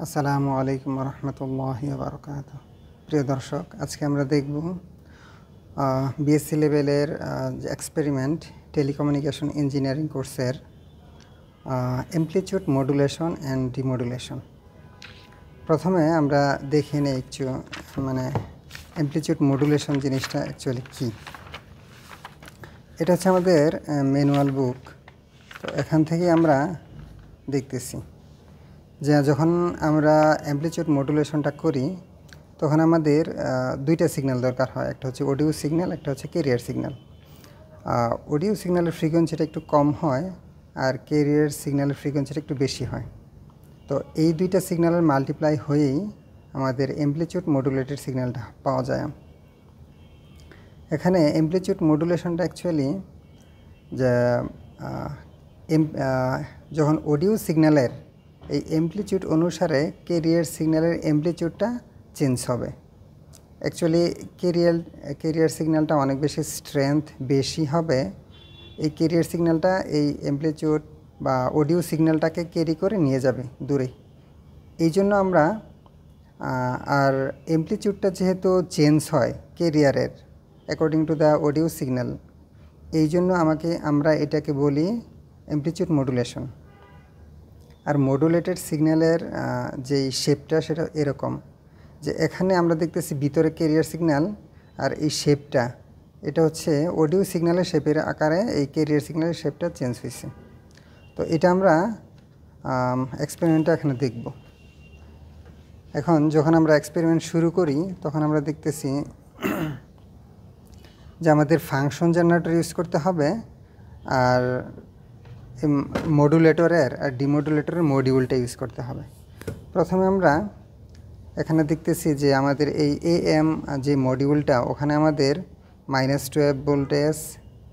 আসসালামু আলাইকুম রহমতুল্লাহি ওয়া বারাকাতুহু। প্রিয় দর্শক, আজকে আমরা দেখব বিএসসি লেভেলের যে এক্সপেরিমেন্ট টেলিকমিউনিকেশন ইঞ্জিনিয়ারিং কোর্সের অ্যামপ্লিটিউড মডুলেশন অ্যান্ড ডিমডুলেশন। প্রথমে আমরা দেখে নিই অ্যামপ্লিটিউড মডুলেশন জিনিসটা অ্যাকচুয়ালি কী। এটা হচ্ছে আমাদের ম্যানুয়াল বুক। তো এখান থেকে আমরা দেখতেছি যে যখন আমরা অ্যামপ্লিটিউড মডুলেশনটা করি তখন আমাদের দুইটা সিগন্যাল দরকার হয়, একটা হচ্ছে অডিও সিগন্যাল, একটা হচ্ছে ক্যারিয়ার সিগন্যাল। অডিও সিগন্যালের ফ্রিকোয়েন্সিটা একটু কম হয় আর ক্যারিয়ার সিগন্যালের ফ্রিকোয়েন্সিটা একটু বেশি হয়। তো এই দুইটা সিগন্যালের মাল্টিপ্লাই হয়েই আমাদের অ্যামপ্লিটিউড মডুলেটেড সিগন্যালটা পাওয়া যায়। এখানে অ্যামপ্লিটিউড মডুলেশনটা অ্যাকচুয়ালি যে যখন অডিও সিগন্যালের এই অ্যামপ্লিটিউড অনুসারে ক্যারিয়ার সিগন্যালের অ্যামপ্লিটিউডটা চেঞ্জ হবে। অ্যাকচুয়ালি ক্যারিয়ার সিগন্যালটা অনেক বেশি স্ট্রেংথ বেশি হবে। এই ক্যারিয়ার সিগন্যালটা এই অ্যামপ্লিটিউড বা অডিও সিগন্যালটাকে ক্যারি করে নিয়ে যাবে দূরে। এই জন্য আমরা আর অ্যামপ্লিটিউডটা যেহেতু চেঞ্জ হয় ক্যারিয়ারের according to the audio signal, এই জন্য আমরা এটাকে বলি অ্যামপ্লিটিউড মডুলেশন। আর মডুলেটেড সিগন্যালের যেই শেপটা সেটা এরকম যে এখানে আমরা দেখতেছি ভিতরে ক্যারিয়ার সিগন্যাল আর এই শেপটা এটা হচ্ছে অডিও সিগন্যালের শেপের আকারে এই ক্যারিয়ার সিগন্যালের শেপটা চেঞ্জ হয়েছে। তো এটা আমরা এক্সপেরিমেন্টটা এখানে দেখব। এখন যখন আমরা এক্সপেরিমেন্ট শুরু করি তখন আমরা দেখতেছি যে আমাদের ফাংশন জেনারেটর ইউজ করতে হবে আর মডুলেটরের আর ডিমডুলেটরের মডিউলটা ইউজ করতে হবে। প্রথমে আমরা এখানে দেখতেছি যে আমাদের এই AM যে মডিউলটা ওখানে আমাদের -12 ভোল্টেজ,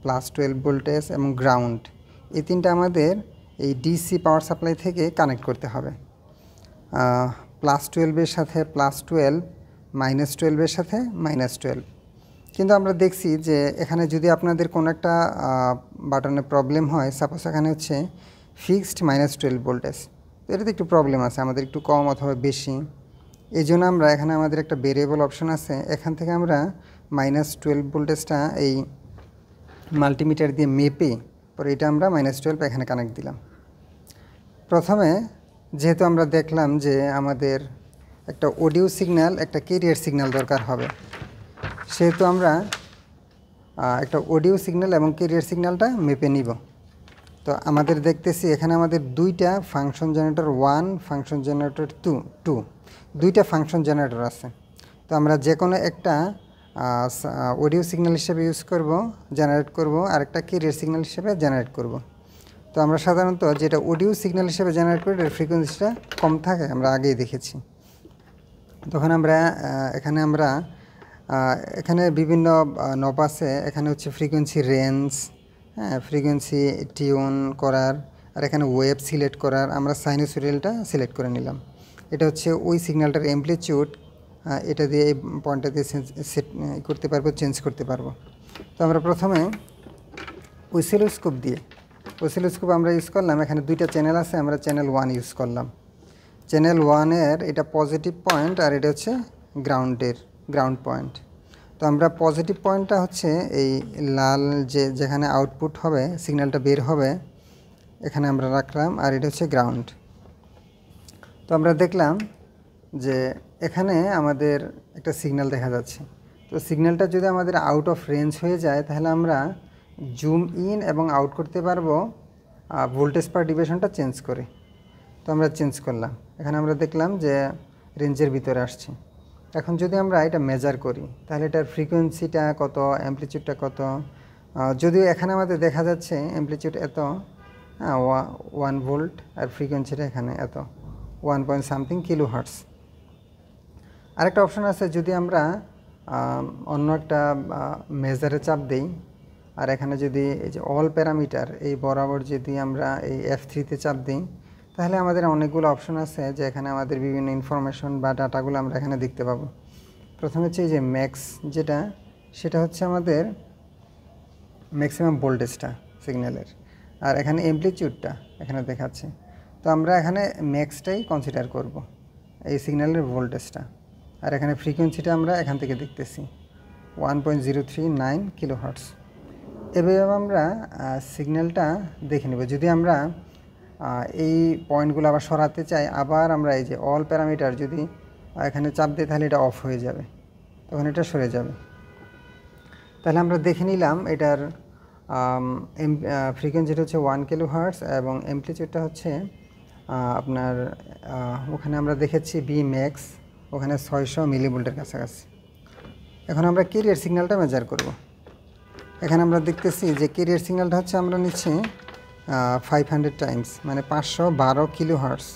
+12 ভোল্টেজ এবং গ্রাউন্ড এই তিনটা আমাদের এই ডিসি পাওয়ার সাপ্লাই থেকে কানেক্ট করতে হবে। +12 সাথে +12, -12 সাথে -12। কিন্তু আমরা দেখছি যে এখানে যদি আপনাদের কোনো একটা বাটনে প্রবলেম হয়, সাপোজ এখানে হচ্ছে ফিক্সড -12 ভোল্টেজ, তো এটাতে একটু প্রবলেম আছে, আমাদের একটু কম অথবা বেশি। এই জন্য আমরা এখানে আমাদের একটা ভেরিয়েবল অপশন আছে, এখান থেকে আমরা -12 ভোল্টেজটা এই মাল্টিমিটার দিয়ে মেপে পরে এটা আমরা -12 এখানে কানেক্ট দিলাম। প্রথমে যেহেতু আমরা দেখলাম যে আমাদের একটা অডিও সিগন্যাল একটা ক্যারিয়ার সিগন্যাল দরকার হবে, সেহেতু আমরা একটা অডিও সিগন্যাল এবং ক্যারিয়ার সিগন্যালটা মেপে নিব। তো আমাদের দেখতেছি এখানে আমাদের দুইটা ফাংশন জেনারেটর 1, ফাংশন জেনারেটর 2 দুইটা ফাংশন জেনারেটর আছে। তো আমরা যে কোনো একটা অডিও সিগন্যাল হিসেবে জেনারেট করব আর একটা ক্যারিয়ার সিগন্যাল হিসেবে জেনারেট করব। তো আমরা সাধারণত যেটা অডিও সিগন্যাল হিসেবে জেনারেট করি এর ফ্রিকোয়েন্সিটা কম থাকে, আমরা আগেই দেখেছি। তখন আমরা এখানে বিভিন্ন নব আছে, এখানে হচ্ছে ফ্রিকোয়েন্সি রেঞ্জ, ফ্রিকোয়েন্সি টিউন করার, আর এখানে ওয়েভ সিলেক্ট করার। আমরা সাইনোসয়েডালটা সিলেক্ট করে নিলাম। এটা হচ্ছে ওই সিগন্যালটার অ্যামপ্লিটিউড, এটা দিয়ে এই পয়েন্টটা দিয়ে সেট করতে পারবো, চেঞ্জ করতে পারবো। তো আমরা প্রথমে অসিলোস্কোপ আমরা ইউজ করলাম। এখানে দুইটা চ্যানেল আছে, আমরা চ্যানেল 1 ইউজ করলাম। চ্যানেল 1-এর এটা পজিটিভ পয়েন্ট আর এটা হচ্ছে গ্রাউন্ড পয়েন্ট। তো আমরা পজিটিভ পয়েন্টটা হচ্ছে এই লাল যেখানে আউটপুট হবে, সিগন্যালটা বের হবে, এখানে আমরা রাখলাম, আর এটা হচ্ছে গ্রাউন্ড। তো আমরা দেখলাম যে এখানে আমাদের একটা সিগন্যাল দেখা যাচ্ছে। তো সিগন্যালটা যদি আমাদের আউট অফ রেঞ্জ হয়ে যায় তাহলে আমরা জুম ইন এবং আউট করতে পারবো ভোল্টেজ পার ডিভিশনটা চেঞ্জ করে। তো আমরা চেঞ্জ করলাম, এখানে আমরা দেখলাম যে রেঞ্জের ভিতরে আসছে। এখন যদি আমরা এটা মেজার করি তাহলে এটার ফ্রিকোয়েন্সিটা কত, অ্যামপ্লিটিউডটা কত, যদিও এখানে আমাদের দেখা যাচ্ছে অ্যামপ্লিটিউড এত 1 ভোল্ট আর ফ্রিকোয়েন্সিটা এখানে এত 1.something কিলো হার্টস। আরেকটা অপশন আছে, যদি আমরা অন্য একটা মেজারে চাপ দিই আর এখানে যদি এই যে অল প্যারামিটার এই বরাবর যদি আমরা এই F3-তে চাপ দিই তাহলে আমাদের অনেকগুলো অপশন আছে যে এখানে আমাদের বিভিন্ন ইনফরমেশন বা ডাটাগুলো আমরা এখানে দেখতে পাবো। প্রথমে হচ্ছে এই যে ম্যাক্স, সেটা হচ্ছে আমাদের ম্যাক্সিমাম ভোল্টেজটা সিগন্যালের, আর এখানে অ্যামপ্লিটিউডটা এখানে দেখাচ্ছে। তো আমরা এখানে ম্যাক্সটাই কনসিডার করব। এই সিগন্যালের ভোল্টেজটা, আর এখানে ফ্রিকোয়েন্সিটা আমরা এখান থেকে দেখতেছি 1.039 কিলোহার্টজ। এভাবে আমরা সিগন্যালটা দেখে নেব। যদি আমরা এই পয়েন্টগুলো আবার সরাতে চাই, আবার আমরা এই যে অল প্যারামিটার যদি এখানে চাপ দিই তাহলে এটা অফ হয়ে যাবে, তখন এটা সরে যাবে। তাহলে আমরা দেখে নিলাম এটার ফ্রিকোয়েন্সিটা হচ্ছে 1 কিলোহার্টজ এবং অ্যামপ্লিটিউডটা হচ্ছে আপনার ওখানে আমরা দেখেছি বি ম্যাক্স, ওখানে 600 মিলিভোল্টের কাছাকাছি। এখন আমরা ক্যারিয়ার সিগন্যালটা মেজার করব। এখানে আমরা দেখতেছি যে ক্যারিয়ার সিগন্যালটা হচ্ছে আমরা নিচ্ছি 500 টাইমস, মানে 512 কিলোহার্টজ।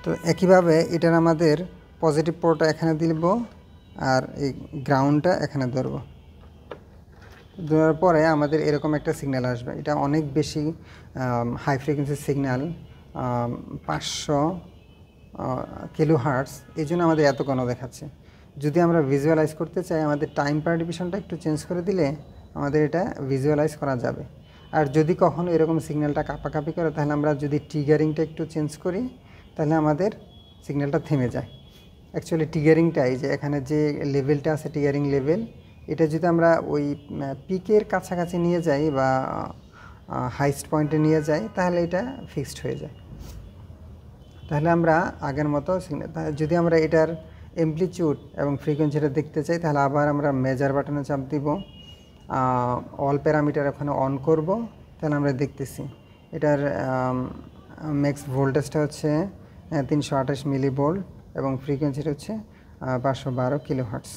তো একইভাবে এটার আমাদের পজিটিভ পোর্টটা এখানে দিব আর এই গ্রাউন্ডটা এখানে ধরব। দেওয়ার পরে আমাদের এরকম একটা সিগন্যাল আসবে। এটা অনেক বেশি হাই ফ্রিকোয়েন্সি সিগন্যাল, 500 কিলোহার্টজ, এই জন্য আমাদের এত ঘন দেখাচ্ছে। যদি আমরা ভিজুয়ালাইজ করতে চাই, আমাদের টাইম পার ডিভিশনটা একটু চেঞ্জ করে দিলে আমাদের এটা ভিজুয়ালাইজ করা যাবে। আর যদি কখনো এরকম সিগন্যালটা কাঁপাকাঁপি করে, তাহলে আমরা যদি ট্রিগারিংটা একটু চেঞ্জ করি, তাহলে আমাদের সিগন্যালটা থেমে যায়। অ্যাকচুয়ালি ট্রিগারিংটা এই যে এখানে যে লেভেলটা আছে, ট্রিগারিং লেভেল, এটা যদি আমরা ওই পিকের কাছাকাছি নিয়ে যাই বা হাইস্ট পয়েন্টে নিয়ে যাই, তাহলে এটা ফিক্সড হয়ে যায়। তাহলে আমরা আগের মতো সিগন্যাল, যদি আমরা এটার অ্যামপ্লিটিউড এবং ফ্রিকোয়েন্সিটা দেখতে চাই, তাহলে আবার আমরা মেজার বাটনে চাপ দিব, অল প্যারামিটার ওখানে অন করব। তাহলে আমরা দেখতেছি এটার ম্যাক্স ভোল্টেজটা হচ্ছে 328 মিলিভোল্ট এবং ফ্রিকোয়েন্সিটা হচ্ছে 512 কিলোহার্টজ।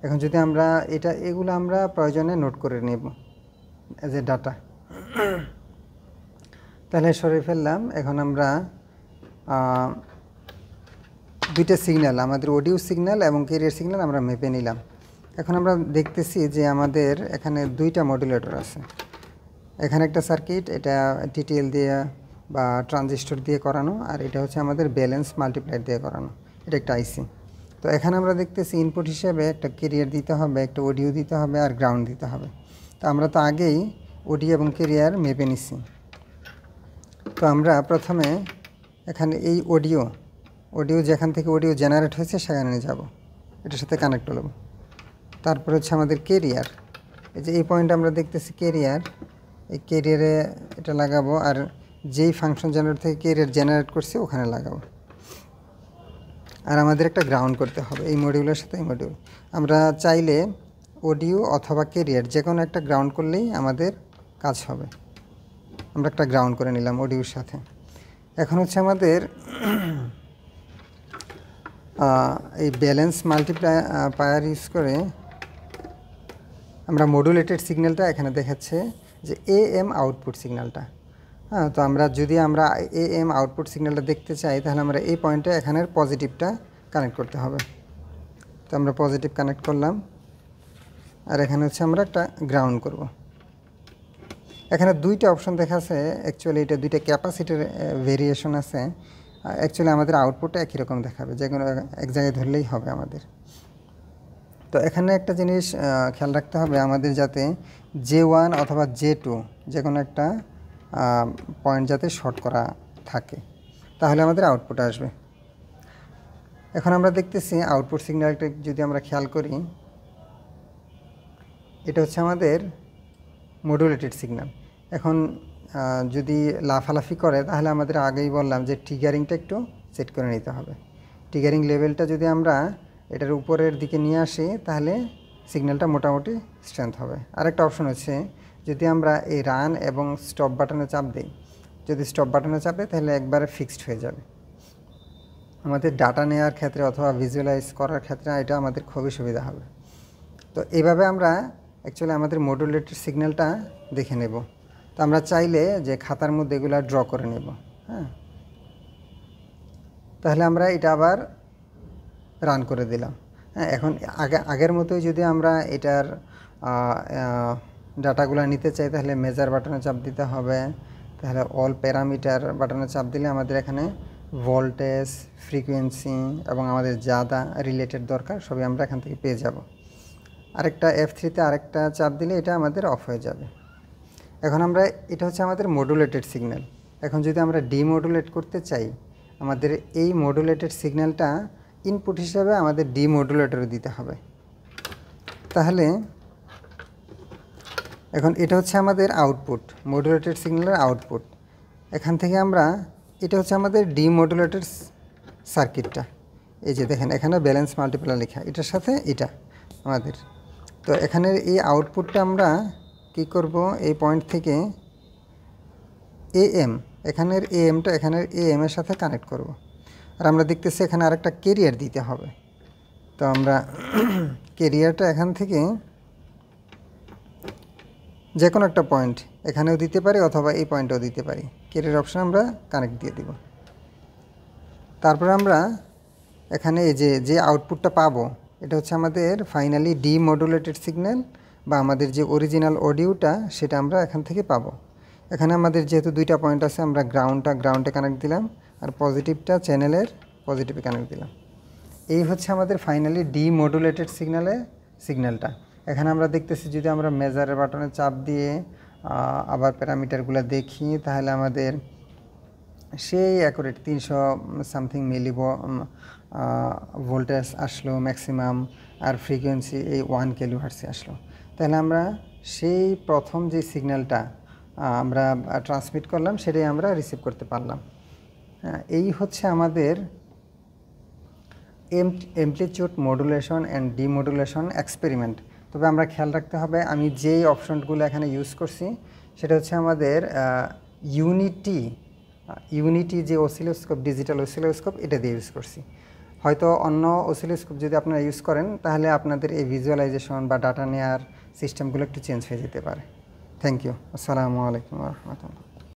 এখন যদি আমরা এগুলো আমরা প্রয়োজনে নোট করে নেব এজ এ ডাটা। তাহলে সরিয়ে ফেললাম। এখন আমরা দুইটা সিগন্যাল, আমাদের অডিও সিগন্যাল এবং ক্যারিয়ার সিগন্যাল আমরা মেপে নিলাম। এখন আমরা দেখতেছি যে আমাদের এখানে দুইটা মডুলেটর আছে। এখানে একটা সার্কিট, এটা টিটিএল দিয়ে বা ট্রানজিস্টর দিয়ে করানো, আর এটা হচ্ছে আমাদের ব্যালেন্স মাল্টিপ্লায়ার দিয়ে করানো, এটা একটা আইসি। তো এখানে আমরা দেখতেছি ইনপুট হিসেবে একটা ক্যারিয়ার দিতে হবে, একটা অডিও দিতে হবে আর গ্রাউন্ড দিতে হবে। তো আমরা তো আগেই অডিও এবং ক্যারিয়ার মেপে নিছি। তো আমরা প্রথমে এখানে এই অডিও যেখান থেকে অডিও জেনারেট হয়েছে সেখানে যাব, এটার সাথে কানেক্ট হলো। তারপর হচ্ছে আমাদের ক্যারিয়ার, এই যে এই পয়েন্ট আমরা দেখতেছি ক্যারিয়ার, এই ক্যারিয়ারে এটা লাগাবো, আর যেই ফাংশন জেনারেট থেকে ক্যারিয়ার জেনারেট করছে ওখানে লাগাবো। আর আমাদের একটা গ্রাউন্ড করতে হবে এই মডিউলের সাথে। এই মডিউল আমরা চাইলে অডিও অথবা ক্যারিয়ার যে কোনো একটা গ্রাউন্ড করলেই আমাদের কাজ হবে। আমরা একটা গ্রাউন্ড করে নিলাম অডিওর সাথে। এখন হচ্ছে আমাদের এই ব্যালেন্স মাল্টিপ্লায়ার ইউজ করে আমরা মডুলেটেড সিগন্যালটা এখানে দেখাচ্ছে যে এএম আউটপুট সিগন্যালটা। হ্যাঁ, তো যদি আমরা এএম আউটপুট সিগন্যালটা দেখতে চাই, তাহলে আমরা এই পয়েন্টে এখানের পজিটিভটা কানেক্ট করতে হবে। তো আমরা পজিটিভ কানেক্ট করলাম, আর এখানে হচ্ছে আমরা একটা গ্রাউন্ড করব। এখানে দুইটা অপশন দেখাচ্ছে। অ্যাকচুয়ালি এটা দুইটা ক্যাপাসিটির ভেরিয়েশন আছে। অ্যাকচুয়ালি আমাদের আউটপুটটা একই রকম দেখাবে, যে কোনো এক জায়গায় ধরলেই হবে আমাদের। তো এখানে একটা জিনিস খেয়াল রাখতে হবে আমাদের, যাতে J1 অথবা J2 যে কোনো একটা পয়েন্ট যাতে শর্ট করা থাকে, তাহলে আমাদের আউটপুট আসবে। এখন আমরা দেখতেছি আউটপুট সিগন্যালটা যদি আমরা খেয়াল করি, এটা হচ্ছে আমাদের মডুলেটেড সিগন্যাল। এখন যদি লাফালাফি করে, তাহলে আমাদের আগেই বললাম যে ট্রিগারিংটা একটু সেট করে নিতে হবে। ট্রিগারিং লেভেলটা যদি আমরা এটার উপরের দিকে নিয়ে আসি, তাহলে সিগন্যালটা মোটামুটি স্ট্রেংথ হবে। আরেকটা অপশন হচ্ছে, যদি আমরা এই রান এবং স্টপ বাটনে চাপ দিই, যদি স্টপ বাটনে চাপ দিই তাহলে একবারে ফিক্সড হয়ে যাবে। আমাদের ডাটা নেওয়ার ক্ষেত্রে অথবা ভিজুয়ালাইজ করার ক্ষেত্রে এটা আমাদের খুবই সুবিধা হবে। তো এইভাবে আমরা অ্যাকচুয়ালি আমাদের মডুলেটেড সিগন্যালটা দেখে নেব। তো আমরা চাইলে যে খাতার মধ্যে এগুলো ড্র করে নেব। হ্যাঁ, তাহলে আমরা এটা আবার রান করে দিলাম। হ্যাঁ, এখন আগের মতোই যদি আমরা এটার ডাটাগুলো নিতে চাই, তাহলে মেজার বাটনে চাপ দিতে হবে। তাহলে অল প্যারামিটার বাটনে চাপ দিলে আমাদের এখানে ভোল্টেজ, ফ্রিকোয়েন্সি এবং আমাদের যা রিলেটেড দরকার সবই আমরা এখান থেকে পেয়ে যাব। আরেকটা F3-তে আরেকটা চাপ দিলে এটা আমাদের অফ হয়ে যাবে। এখন আমরা এটা হচ্ছে আমাদের মডুলেটেড সিগন্যাল। এখন যদি আমরা ডিমডুলেট করতে চাই, আমাদের এই মডুলেটেড সিগন্যালটা ইনপুট হিসাবে আমাদের ডিমডুলেটরে দিতে হবে। তাহলে এখন এটা হচ্ছে আমাদের আউটপুট, মডুলেটেড সিগন্যালের আউটপুট। এখান থেকে আমরা, এটা হচ্ছে আমাদের ডিমডুলেটেড সার্কিটটা। এই যে দেখেন এখানে ব্যালেন্স মাল্টিপ্লায়ার লেখা, এটার সাথে এটা আমাদের। তো এখানের এই আউটপুটটা আমরা কি করব, এই পয়েন্ট থেকে এএম, এখানের এএমটা এখানের এএম এর সাথে কানেক্ট করব। আর আমরা দেখতেছি এখানে আরেকটা ক্যারিয়ার দিতে হবে। তো আমরা ক্যারিয়ারটা এখান থেকে যে কোনো একটা পয়েন্ট এখানেও দিতে পারি অথবা এই পয়েন্টেও দিতে পারি। ক্যারিয়ার অপশন আমরা কানেক্ট দিয়ে দিব। তারপর আমরা এখানে এই যে আউটপুটটা পাবো, এটা হচ্ছে আমাদের ফাইনালি ডিমডুলেটেড সিগন্যাল বা আমাদের যে অরিজিনাল অডিওটা সেটা আমরা এখান থেকে পাবো। এখানে আমাদের যেহেতু দুইটা পয়েন্ট আছে, আমরা গ্রাউন্ডে কানেক্ট দিলাম আর পজিটিভটা চ্যানেলের পজিটিভে কানেক্ট দিলাম। এই হচ্ছে আমাদের ফাইনালি ডিমডুলেটেড সিগন্যালটা। এখানে আমরা দেখতেছি যদি আমরা মেজারের বাটনে চাপ দিয়ে আবার প্যারামিটারগুলো দেখি, তাহলে আমাদের সেই অ্যাকুরেট 300 সামথিং মিলি ভোল্টেজ আসলো ম্যাক্সিমাম, আর ফ্রিকোয়েন্সি এই 1 কিলোহার্টজে আসলো। তাহলে আমরা সেই প্রথম যে সিগন্যালটা আমরা ট্রান্সমিট করলাম সেটাই আমরা রিসিভ করতে পারলাম। এই হচ্ছে আমাদের এমপ্লিটিউড মডুলেশন অ্যান্ড ডিমডুলেশন এক্সপেরিমেন্ট। তবে আমরা খেয়াল রাখতে হবে, আমি যেই অপশনগুলো এখানে ইউজ করছি সেটা হচ্ছে আমাদের ইউনিটি যে অসিলোস্কোপ, ডিজিটাল অসিলোস্কোপ, এটা দিয়ে ইউজ করছি। হয়তো অন্য অসিলোস্কোপ যদি আপনারা ইউজ করেন তাহলে আপনাদের এই ভিজুয়ালাইজেশন বা ডাটা নেওয়ার সিস্টেমগুলো একটু চেঞ্জ হয়ে যেতে পারে। Thank you. আসসালামু আলাইকুম ওয়া রাহমাতুল্লাহ।